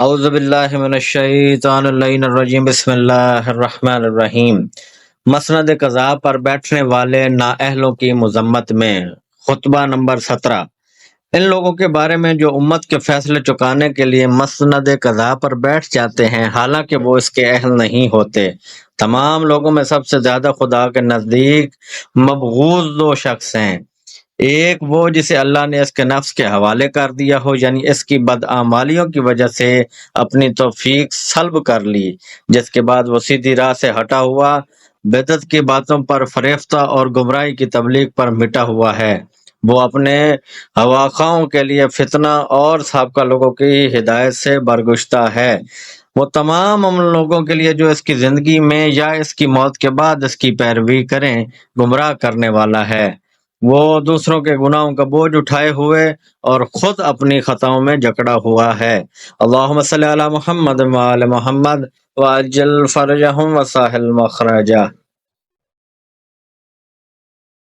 اعوذ باللہ من الشیطان اللعین الرجیم، بسم اللہ الرحمن الرحیم۔ مسند قضا پر بیٹھنے والے نااہلوں کی مذمت میں خطبہ نمبر 17۔ ان لوگوں کے بارے میں جو امت کے فیصلے چکانے کے لیے مسند قضا پر بیٹھ جاتے ہیں حالانکہ وہ اس کے اہل نہیں ہوتے۔ تمام لوگوں میں سب سے زیادہ خدا کے نزدیک مبغوض دو شخص ہیں۔ ایک وہ جسے اللہ نے اس کے نفس کے حوالے کر دیا ہو، یعنی اس کی بدعمالیوں کی وجہ سے اپنی توفیق سلب کر لی، جس کے بعد وہ سیدھی راہ سے ہٹا ہوا، بدعت کی باتوں پر فریفتہ اور گمراہی کی تبلیغ پر مٹا ہوا ہے۔ وہ اپنے ہواخواہوں کے لیے فتنہ اور سابقہ لوگوں کی ہدایت سے برگشتہ ہے۔ وہ تمام ان لوگوں کے لیے جو اس کی زندگی میں یا اس کی موت کے بعد اس کی پیروی کریں گمراہ کرنے والا ہے۔ وہ دوسروں کے گناہوں کا بوجھ اٹھائے ہوئے اور خود اپنی خطاؤں میں جکڑا ہوا ہے۔ اللہم صلی علی محمد وآل محمد وعجل فرجہم وسہل مخرجہ۔